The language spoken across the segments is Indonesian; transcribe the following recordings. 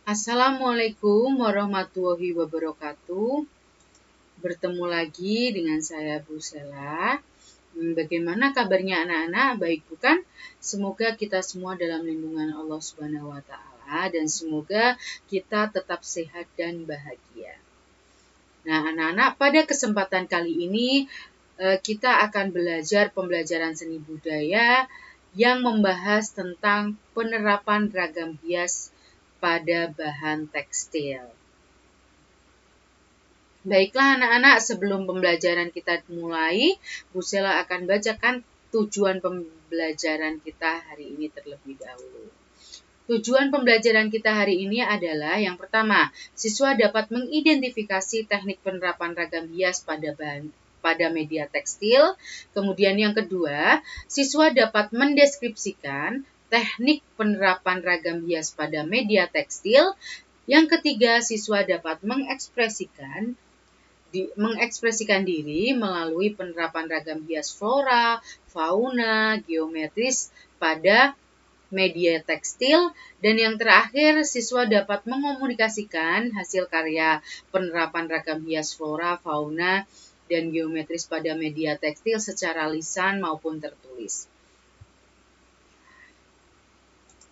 Assalamualaikum warahmatullahi wabarakatuh. Bertemu lagi dengan saya Bu Sela. Bagaimana kabarnya anak-anak? Baik bukan? Semoga kita semua dalam lindungan Allah Subhanahu wa taala dan semoga kita tetap sehat dan bahagia. Nah, anak-anak, pada kesempatan kali ini kita akan belajar pembelajaran seni budaya yang membahas tentang penerapan ragam hias pada bahan tekstil. Baiklah anak-anak, sebelum pembelajaran kita mulai, Bu Sela akan bacakan tujuan pembelajaran kita hari ini terlebih dahulu. Tujuan pembelajaran kita hari ini adalah yang pertama, siswa dapat mengidentifikasi teknik penerapan ragam hias pada media tekstil. Kemudian yang kedua, siswa dapat mendeskripsikan teknik penerapan ragam hias pada media tekstil. Yang ketiga, siswa dapat mengekspresikan diri melalui penerapan ragam hias flora, fauna, geometris pada media tekstil. Dan yang terakhir, siswa dapat mengomunikasikan hasil karya penerapan ragam hias flora, fauna, dan geometris pada media tekstil secara lisan maupun tertulis.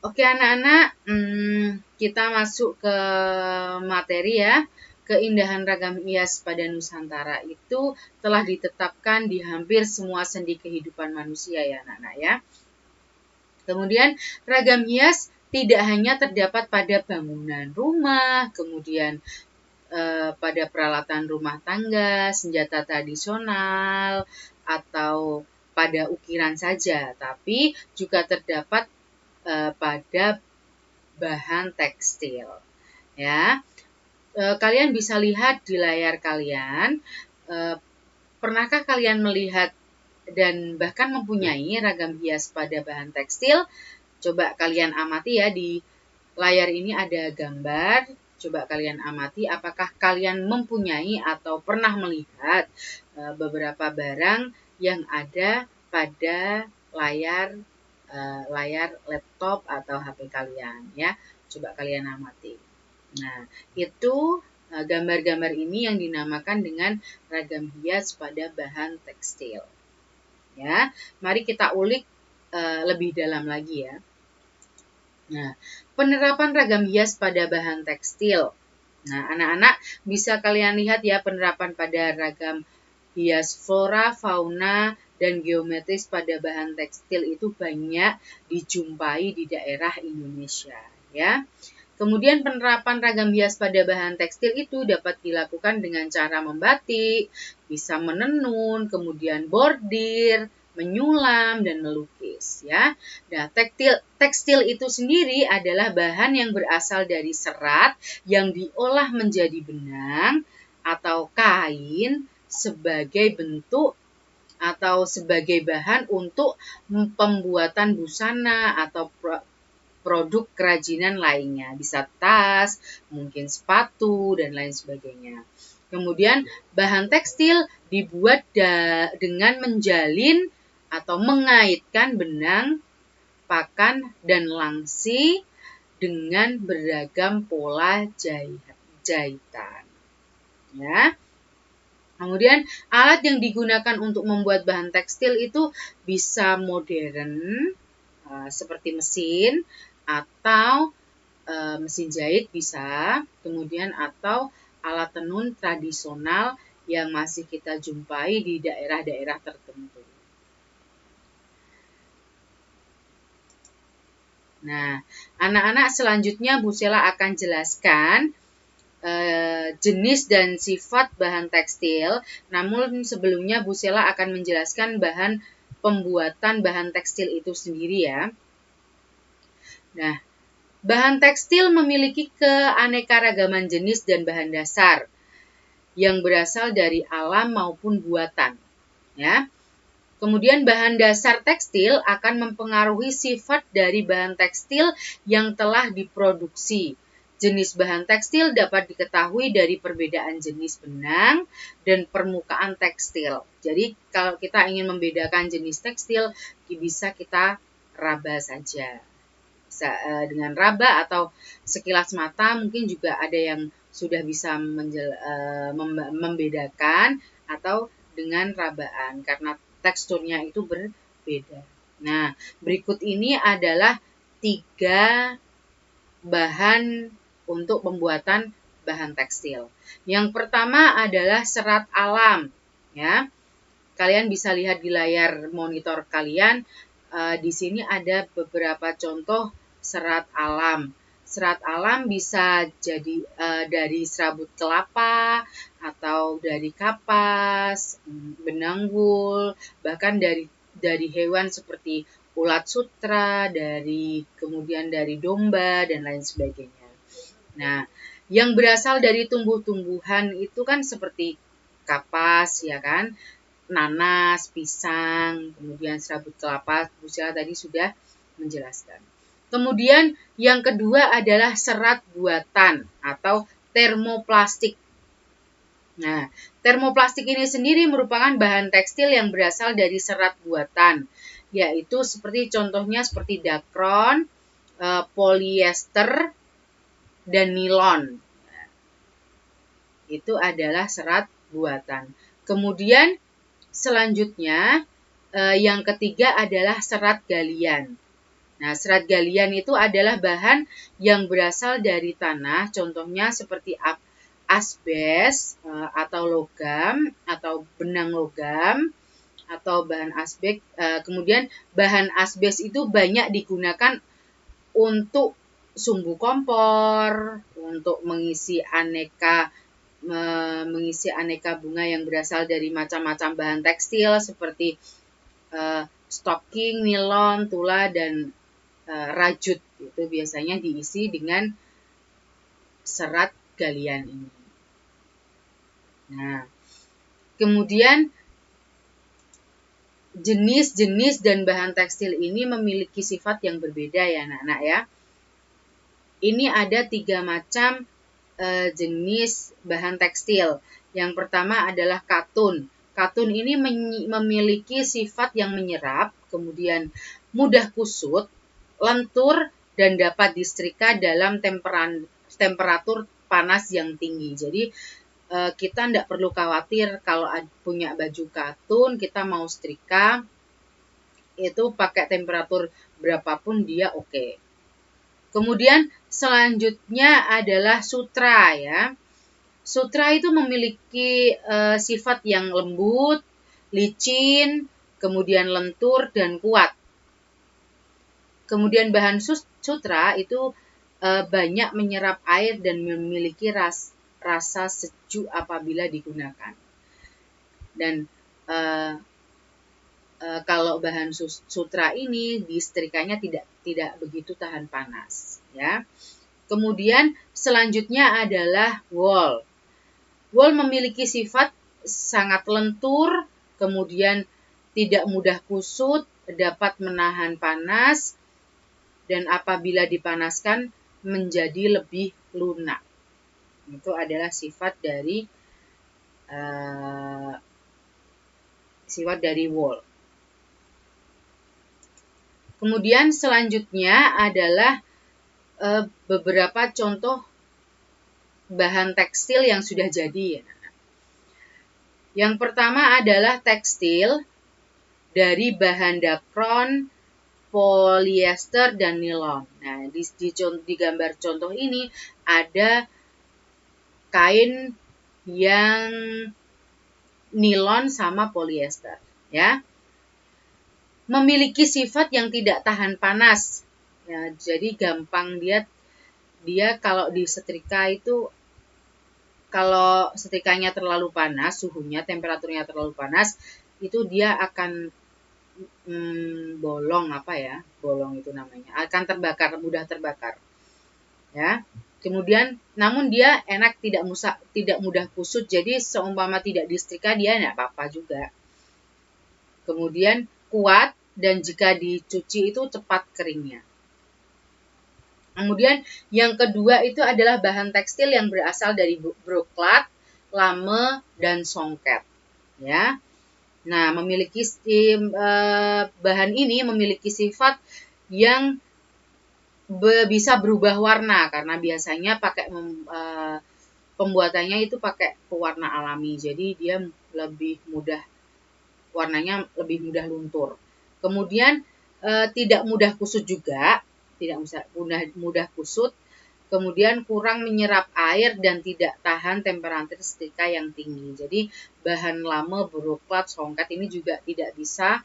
Oke anak-anak, kita masuk ke materi ya. Keindahan ragam hias pada Nusantara itu telah ditetapkan di hampir semua sendi kehidupan manusia ya anak-anak ya. Kemudian ragam hias tidak hanya terdapat pada bangunan rumah, kemudian pada peralatan rumah tangga, senjata tradisional, atau pada ukiran saja, tapi juga terdapat pada bahan tekstil. Ya, kalian bisa lihat di layar kalian. Pernahkah kalian melihat dan bahkan mempunyai ragam hias pada bahan tekstil? Coba kalian amati ya, di layar ini ada gambar. Coba kalian amati apakah kalian mempunyai atau pernah melihat beberapa barang yang ada pada layar laptop atau HP kalian ya. Coba kalian amati. Nah, itu gambar-gambar ini yang dinamakan dengan ragam hias pada bahan tekstil. Ya, mari kita ulik lebih dalam lagi ya. Nah, penerapan ragam hias pada bahan tekstil. Nah, anak-anak bisa kalian lihat ya penerapan pada ragam hias flora, fauna, dan geometris pada bahan tekstil itu banyak dijumpai di daerah Indonesia ya. Kemudian penerapan ragam hias pada bahan tekstil itu dapat dilakukan dengan cara membatik, bisa menenun, kemudian bordir, menyulam, dan melukis ya. Nah, tekstil itu sendiri adalah bahan yang berasal dari serat yang diolah menjadi benang atau kain sebagai bentuk atau sebagai bahan untuk pembuatan busana atau produk kerajinan lainnya, bisa tas, mungkin sepatu, dan lain sebagainya. Kemudian bahan tekstil dibuat dengan menjalin atau mengaitkan benang, pakan, dan langsi dengan beragam pola jahitan. Ya. Kemudian alat yang digunakan untuk membuat bahan tekstil itu bisa modern, seperti mesin, atau mesin jahit bisa, kemudian atau alat tenun tradisional yang masih kita jumpai di daerah-daerah tertentu. Nah, anak-anak selanjutnya Bu Sela akan jelaskan jenis dan sifat bahan tekstil. Namun sebelumnya Bu Sela akan menjelaskan pembuatan bahan tekstil itu sendiri ya. Nah, bahan tekstil memiliki keanekaragaman jenis dan bahan dasar yang berasal dari alam maupun buatan. Ya. Kemudian bahan dasar tekstil akan mempengaruhi sifat dari bahan tekstil yang telah diproduksi. Jenis bahan tekstil dapat diketahui dari perbedaan jenis benang dan permukaan tekstil. Jadi kalau kita ingin membedakan jenis tekstil, bisa kita raba saja. dengan raba atau sekilas mata mungkin juga ada yang sudah bisa membedakan atau dengan rabaan karena teksturnya itu berbeda. Nah, berikut ini adalah 3 bahan untuk pembuatan bahan tekstil. Yang pertama adalah serat alam, ya. Kalian bisa lihat di layar monitor kalian, di sini ada beberapa contoh serat alam. Serat alam bisa jadi dari serabut kelapa atau dari kapas, benang wool, bahkan dari hewan seperti ulat sutra, kemudian dari domba dan lain sebagainya. Nah, yang berasal dari tumbuh-tumbuhan itu kan seperti kapas, ya kan, nanas, pisang, kemudian serabut kelapa. Bu Sela tadi sudah menjelaskan. Kemudian yang kedua adalah serat buatan atau termoplastik. Nah, termoplastik ini sendiri merupakan bahan tekstil yang berasal dari serat buatan, yaitu seperti contohnya seperti dakron, polyester, dan nilon. Itu adalah serat buatan. Kemudian selanjutnya yang ketiga adalah serat galian. Nah, serat galian itu adalah bahan yang berasal dari tanah, contohnya seperti asbes atau logam atau benang logam atau bahan asbes. Kemudian bahan asbes itu banyak digunakan untuk sumbu kompor, untuk mengisi aneka bunga yang berasal dari macam-macam bahan tekstil seperti stocking, nilon, tula, dan rajut. Itu biasanya diisi dengan serat galian ini. Nah, kemudian jenis-jenis dan bahan tekstil ini memiliki sifat yang berbeda ya anak-anak ya. Ini ada 3 macam jenis bahan tekstil. Yang pertama adalah katun. Katun ini memiliki sifat yang menyerap, kemudian mudah kusut, lentur, dan dapat disetrika dalam temperatur panas yang tinggi. Jadi kita tidak perlu khawatir kalau punya baju katun, kita mau setrika, itu pakai temperatur berapapun dia oke. Kemudian selanjutnya adalah sutra ya. Sutra itu memiliki sifat yang lembut, licin, kemudian lentur dan kuat. Kemudian bahan sutra itu banyak menyerap air dan memiliki rasa sejuk apabila digunakan. Dan kalau bahan sutra ini disetrikanya tidak begitu tahan panas ya. Kemudian selanjutnya adalah wool. Wool memiliki sifat sangat lentur, kemudian tidak mudah kusut, dapat menahan panas, dan apabila dipanaskan menjadi lebih lunak. Itu adalah sifat dari wool. Kemudian selanjutnya adalah beberapa contoh bahan tekstil yang sudah jadi. Yang pertama adalah tekstil dari bahan dakron, polyester, dan nilon. Nah, di gambar contoh ini ada kain yang nilon sama polyester, ya. Memiliki sifat yang tidak tahan panas. Ya, jadi gampang dia kalau disetrika itu, kalau setrikanya terlalu panas, suhunya, temperaturnya terlalu panas, itu dia akan bolong itu namanya, akan terbakar, mudah terbakar. Ya. Kemudian, namun dia enak, tidak mudah kusut, jadi seumpama tidak disetrika dia tidak apa-apa juga. Kemudian kuat dan jika dicuci itu cepat keringnya. Kemudian yang kedua itu adalah bahan tekstil yang berasal dari broklat, lame, dan songket. Ya. Nah, bahan ini memiliki sifat yang bisa berubah warna karena biasanya pakai pembuatannya itu pakai pewarna alami. Jadi dia lebih mudah, warnanya lebih mudah luntur. Kemudian tidak mudah kusut juga, tidak mudah kusut. Kemudian kurang menyerap air dan tidak tahan temperatur setrika yang tinggi. Jadi bahan lame, beroklat, songket ini juga tidak bisa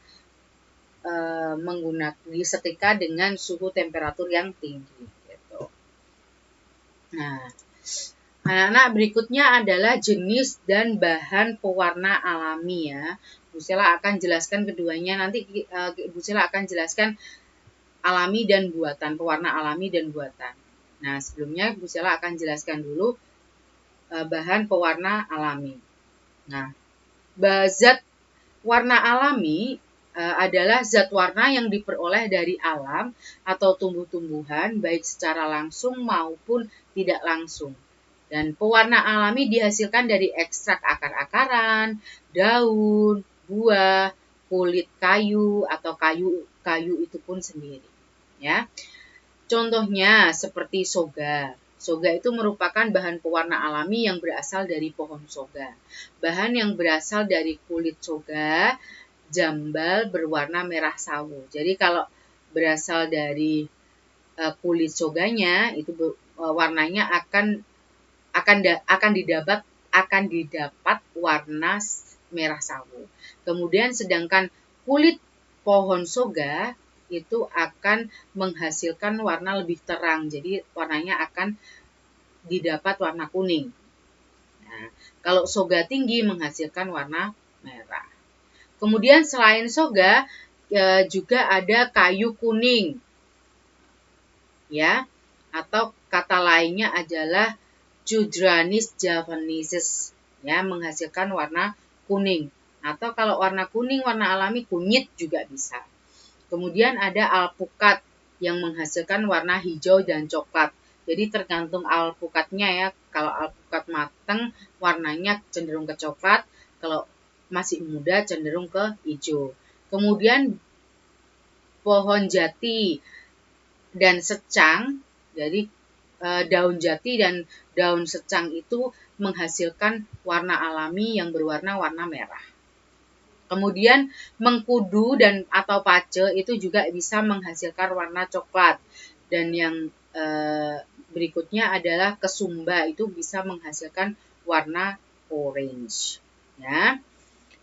menggunakan disetrika dengan suhu temperatur yang tinggi. Gitu. Nah, anak-anak, berikutnya adalah jenis dan bahan pewarna alami ya. Bu Sela akan jelaskan keduanya. Nanti Bu Sela akan jelaskan alami dan buatan, pewarna alami dan buatan. Nah, sebelumnya Bu Sela akan jelaskan dulu bahan pewarna alami. Nah, zat warna alami adalah zat warna yang diperoleh dari alam atau tumbuh-tumbuhan baik secara langsung maupun tidak langsung. Dan pewarna alami dihasilkan dari ekstrak akar-akaran, daun, buah, kulit kayu atau kayu itu pun sendiri. Ya, contohnya seperti soga. Soga itu merupakan bahan pewarna alami yang berasal dari pohon soga. Bahan yang berasal dari kulit soga, jambal berwarna merah sawo. Jadi kalau berasal dari kulit soganya itu warnanya akan didapat warna merah sawo. Kemudian sedangkan kulit pohon soga itu akan menghasilkan warna lebih terang. Jadi warnanya akan didapat warna kuning. Nah, kalau soga tinggi menghasilkan warna merah. Kemudian selain soga juga ada kayu kuning. Ya, atau kata lainnya adalah Judranis javaensis, ya, menghasilkan warna kuning. Atau kalau warna kuning, warna alami kunyit juga bisa. Kemudian ada alpukat yang menghasilkan warna hijau dan coklat. Jadi tergantung alpukatnya ya. Kalau alpukat matang warnanya cenderung ke coklat, kalau masih muda cenderung ke hijau. Kemudian pohon jati dan secang, jadi daun jati dan daun secang itu menghasilkan warna alami yang berwarna merah. Kemudian mengkudu dan atau pace itu juga bisa menghasilkan warna coklat. Dan yang berikutnya adalah kesumba, itu bisa menghasilkan warna orange. Ya.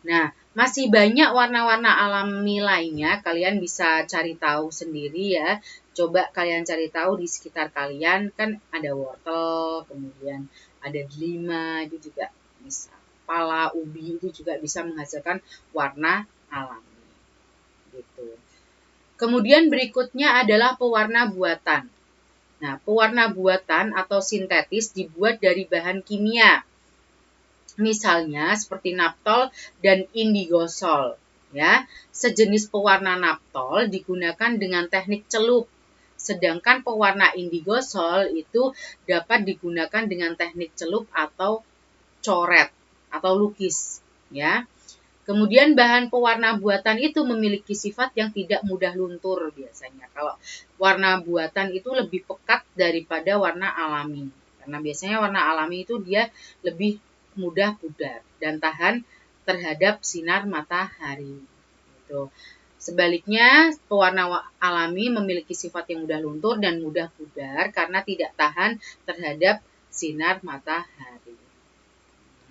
Nah, masih banyak warna-warna alami lainnya, kalian bisa cari tahu sendiri ya. Coba kalian cari tahu di sekitar kalian, kan ada wortel, kemudian ada delima, itu juga bisa. Pala, ubi itu juga bisa menghasilkan warna alami. Gitu. Kemudian berikutnya adalah pewarna buatan. Nah, pewarna buatan atau sintetis dibuat dari bahan kimia. Misalnya seperti naptol dan indigosol, ya. Sejenis pewarna naptol digunakan dengan teknik celup, sedangkan pewarna indigosol itu dapat digunakan dengan teknik celup atau coret atau lukis, ya. Kemudian bahan pewarna buatan itu memiliki sifat yang tidak mudah luntur biasanya. Kalau warna buatan itu lebih pekat daripada warna alami. Karena biasanya warna alami itu dia lebih mudah pudar dan tahan terhadap sinar matahari. Gitu. Sebaliknya, pewarna alami memiliki sifat yang mudah luntur dan mudah pudar karena tidak tahan terhadap sinar matahari.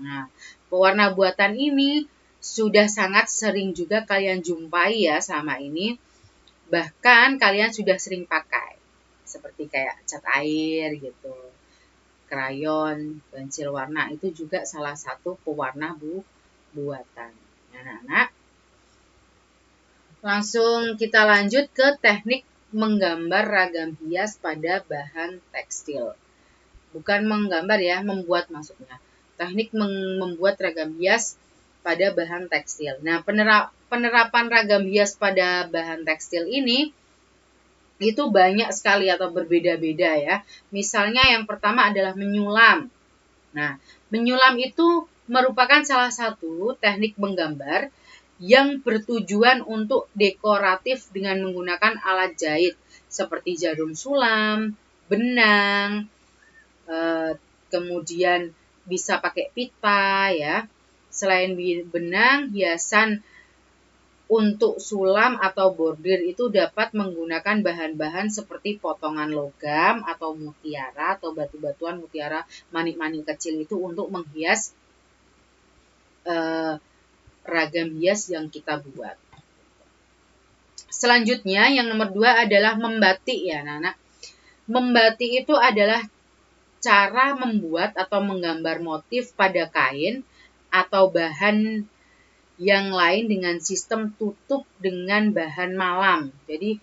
Nah, pewarna buatan ini sudah sangat sering juga kalian jumpai ya selama ini. Bahkan kalian sudah sering pakai. Seperti kayak cat air gitu. Krayon, pensil warna itu juga salah satu pewarna buatan. Anak-anak, langsung kita lanjut ke teknik menggambar ragam hias pada bahan tekstil. Bukan menggambar ya, membuat maksudnya. Teknik membuat ragam hias pada bahan tekstil. Nah, penerapan ragam hias pada bahan tekstil ini itu banyak sekali atau berbeda-beda ya. Misalnya yang pertama adalah menyulam. Nah, menyulam itu merupakan salah satu teknik menggambar yang bertujuan untuk dekoratif dengan menggunakan alat jahit seperti jarum sulam, benang, kemudian bisa pakai pita ya. Selain benang, hiasan untuk sulam atau bordir itu dapat menggunakan bahan-bahan seperti potongan logam atau mutiara atau batu-batuan mutiara, manik-manik kecil itu untuk menghias ragam hias yang kita buat. Selanjutnya yang nomor 2 adalah membatik ya anak-anak. Membatik itu adalah cara membuat atau menggambar motif pada kain atau bahan yang lain dengan sistem tutup dengan bahan malam. Jadi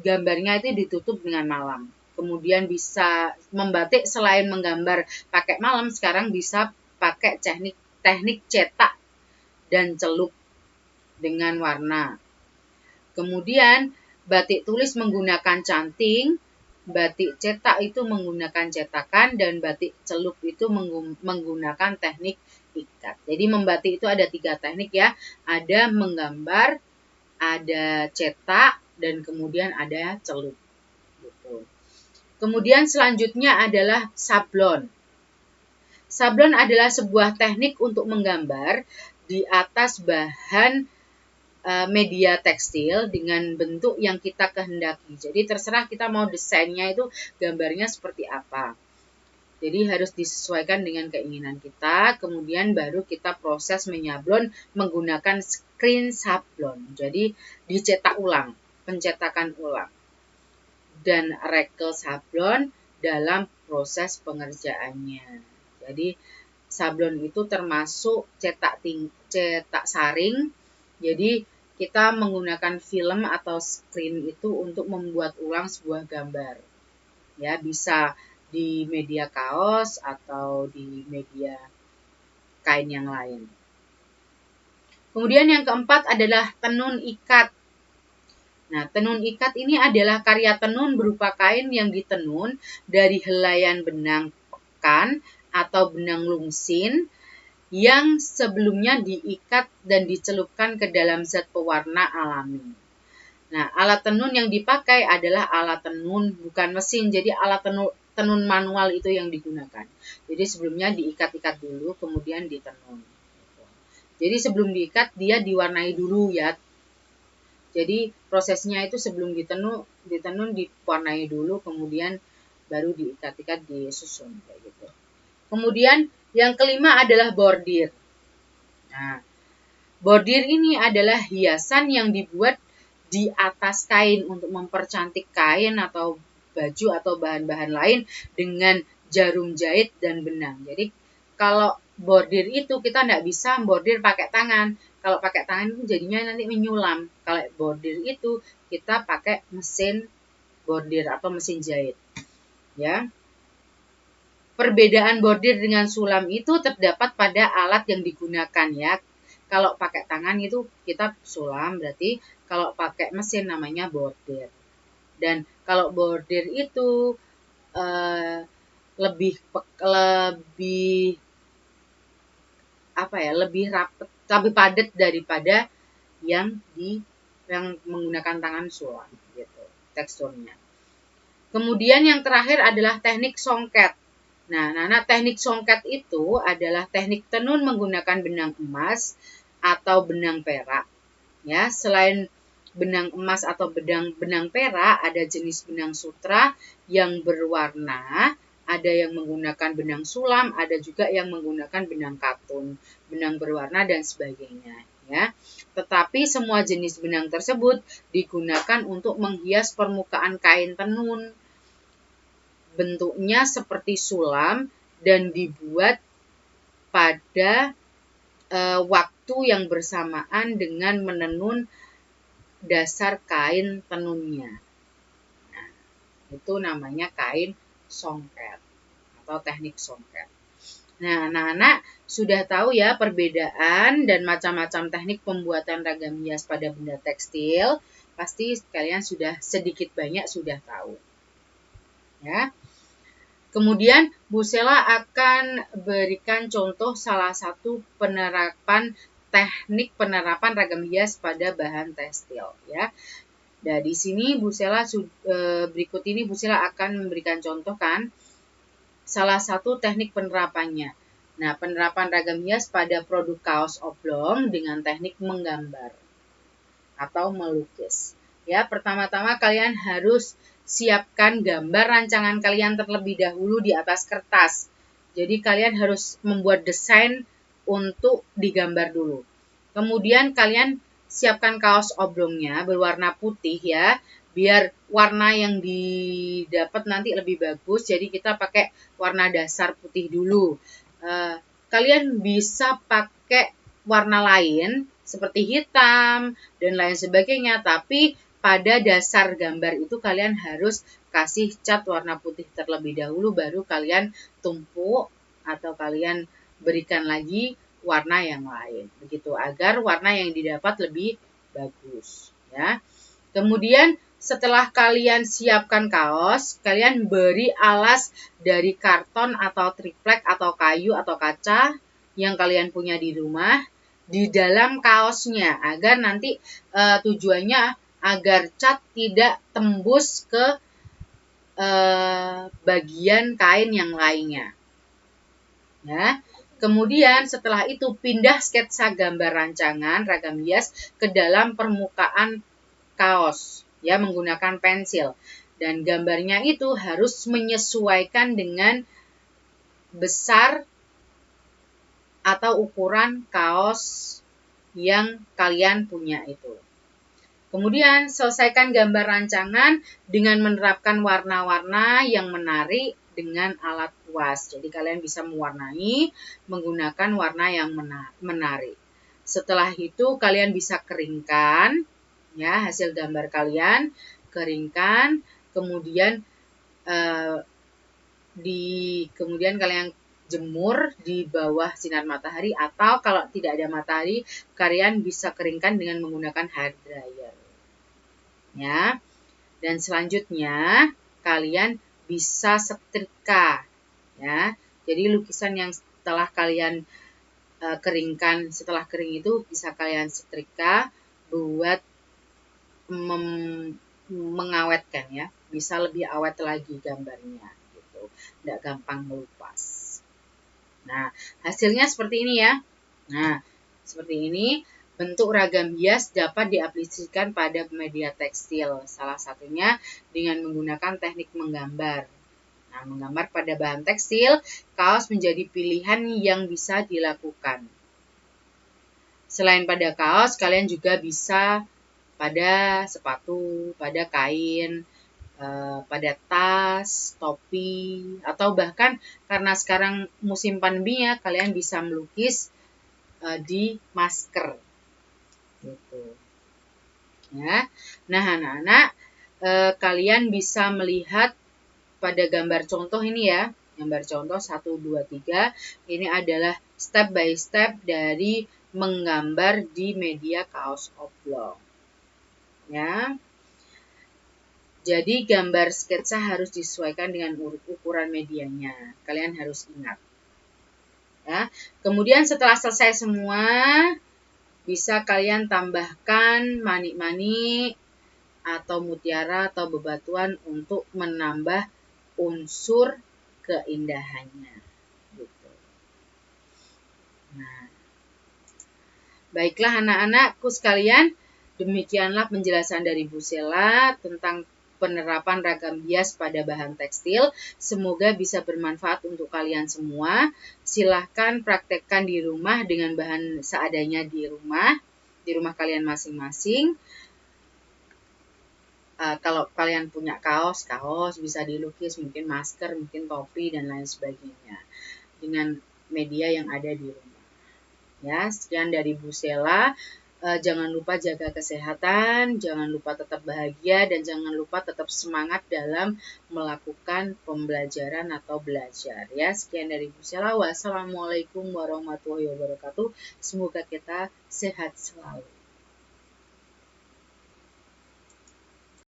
gambarnya itu ditutup dengan malam. Kemudian bisa membatik selain menggambar pakai malam, sekarang bisa pakai teknik cetak dan celup dengan warna. Kemudian batik tulis menggunakan canting, batik cetak itu menggunakan cetakan, dan batik celup itu menggunakan teknik ikat. Jadi membatik itu ada 3 teknik ya, ada menggambar, ada cetak, dan kemudian ada celup. Gitu. Kemudian selanjutnya adalah sablon. Sablon adalah sebuah teknik untuk menggambar di atas bahan media tekstil dengan bentuk yang kita kehendaki. Jadi terserah kita mau desainnya itu gambarnya seperti apa. Jadi harus disesuaikan dengan keinginan kita, kemudian baru kita proses menyablon menggunakan screen sablon. Jadi dicetak ulang, pencetakan ulang. Dan rekel sablon dalam proses pengerjaannya. Jadi sablon itu termasuk cetak saring. Jadi kita menggunakan film atau screen itu untuk membuat ulang sebuah gambar. Ya, bisa di media kaos atau di media kain yang lain. Kemudian yang keempat adalah tenun ikat. Nah, tenun ikat ini adalah karya tenun berupa kain yang ditenun dari helaian benang pekan atau benang lungsin yang sebelumnya diikat dan dicelupkan ke dalam zat pewarna alami. Nah, alat tenun yang dipakai adalah alat tenun, bukan mesin. Jadi alat tenun manual itu yang digunakan. Jadi sebelumnya diikat-ikat dulu, kemudian ditenun. Jadi sebelum diikat, dia diwarnai dulu ya. Jadi prosesnya itu sebelum ditenun diwarnai dulu, kemudian baru diikat-ikat, disusun kayak gitu. Kemudian yang kelima adalah bordir. Nah, bordir ini adalah hiasan yang dibuat di atas kain untuk mempercantik kain atau baju atau bahan-bahan lain dengan jarum jahit dan benang. Jadi kalau bordir itu kita tidak bisa bordir pakai tangan. Kalau pakai tangan itu jadinya nanti menyulam. Kalau bordir itu kita pakai mesin bordir atau mesin jahit. Ya. Perbedaan bordir dengan sulam itu terdapat pada alat yang digunakan ya. Kalau pakai tangan itu kita sulam, berarti kalau pakai mesin namanya bordir. Dan kalau bordir itu lebih rapat, lebih padat daripada yang menggunakan tangan sulam gitu teksturnya. Kemudian yang terakhir adalah teknik songket. Nah, teknik songket itu adalah teknik tenun menggunakan benang emas atau benang perak. Ya, selain benang emas atau benang perak, ada jenis benang sutra yang berwarna, ada yang menggunakan benang sulam, ada juga yang menggunakan benang katun, benang berwarna dan sebagainya. Ya, tetapi semua jenis benang tersebut digunakan untuk menghias permukaan kain tenun. Bentuknya seperti sulam dan dibuat pada waktu yang bersamaan dengan menenun dasar kain tenunnya. Nah, itu namanya kain songket atau teknik songket. Nah, anak-anak sudah tahu ya perbedaan dan macam-macam teknik pembuatan ragam hias pada benda tekstil. Pasti kalian sudah sedikit banyak sudah tahu. Ya. Kemudian Bu Sela akan berikan contoh salah satu teknik penerapan ragam hias pada bahan tekstil ya. Nah, di sini Bu Sela berikut ini Bu Sela akan memberikan contoh kan salah satu teknik penerapannya. Nah, penerapan ragam hias pada produk kaos oblong dengan teknik menggambar atau melukis. Ya, pertama-tama kalian harus siapkan gambar rancangan kalian terlebih dahulu di atas kertas. Jadi kalian harus membuat desain untuk digambar dulu. Kemudian kalian siapkan kaos oblongnya berwarna putih ya, biar warna yang didapat nanti lebih bagus. Jadi kita pakai warna dasar putih dulu. Kalian bisa pakai warna lain seperti hitam dan lain sebagainya, tapi pada dasar gambar itu kalian harus kasih cat warna putih terlebih dahulu, baru kalian tumpuk atau kalian berikan lagi warna yang lain, begitu agar warna yang didapat lebih bagus ya. Kemudian setelah kalian siapkan kaos, kalian beri alas dari karton atau triplek atau kayu atau kaca yang kalian punya di rumah di dalam kaosnya agar nanti tujuannya agar cat tidak tembus ke bagian kain yang lainnya. Ya. Kemudian setelah itu pindah sketsa gambar rancangan ragam hias ke dalam permukaan kaos ya menggunakan pensil, dan gambarnya itu harus menyesuaikan dengan besar atau ukuran kaos yang kalian punya itu. Kemudian selesaikan gambar rancangan dengan menerapkan warna-warna yang menarik dengan alat kuas. Jadi kalian bisa mewarnai menggunakan warna yang menarik. Setelah itu kalian bisa keringkan ya hasil gambar kalian, keringkan, kemudian kemudian kalian jemur di bawah sinar matahari, atau kalau tidak ada matahari kalian bisa keringkan dengan menggunakan hair dryer ya. Dan selanjutnya kalian bisa setrika ya. Jadi lukisan yang setelah kalian keringkan, setelah kering itu bisa kalian setrika buat mengawetkan ya, bisa lebih awet lagi gambarnya gitu, tidak gampang melupas. Nah, hasilnya seperti ini ya. Nah, seperti ini bentuk ragam hias dapat diaplikasikan pada media tekstil, salah satunya dengan menggunakan teknik menggambar. Nah, menggambar pada bahan tekstil, kaos menjadi pilihan yang bisa dilakukan. Selain pada kaos, kalian juga bisa pada sepatu, pada kain, pada tas, topi, atau bahkan karena sekarang musim pandemi ya, kalian bisa melukis di masker. Gitu. Ya. Nah, anak-anak, kalian bisa melihat pada gambar contoh ini ya. Gambar contoh 1, 2, 3. Ini adalah step by step dari menggambar di media kaos oblong. Ya. Jadi gambar sketsa harus disesuaikan dengan ukuran medianya. Kalian harus ingat. Ya. Kemudian setelah selesai semua, bisa kalian tambahkan manik-manik atau mutiara atau bebatuan untuk menambah unsur keindahannya. Gitu. Nah, baiklah anak-anakku sekalian, demikianlah penjelasan dari Bu Sela tentang penerapan ragam hias pada bahan tekstil. Semoga bisa bermanfaat untuk kalian semua. Silahkan praktekkan di rumah dengan bahan seadanya di rumah kalian masing-masing. Kalau kalian punya kaos bisa dilukis, mungkin masker, mungkin topi, dan lain sebagainya dengan media yang ada di rumah. Ya, sekian dari Bu Sela. Jangan lupa jaga kesehatan, jangan lupa tetap bahagia, dan jangan lupa tetap semangat dalam melakukan pembelajaran atau belajar. Ya, sekian dari Bu Sela. Wassalamualaikum warahmatullahi wabarakatuh. Semoga kita sehat selalu.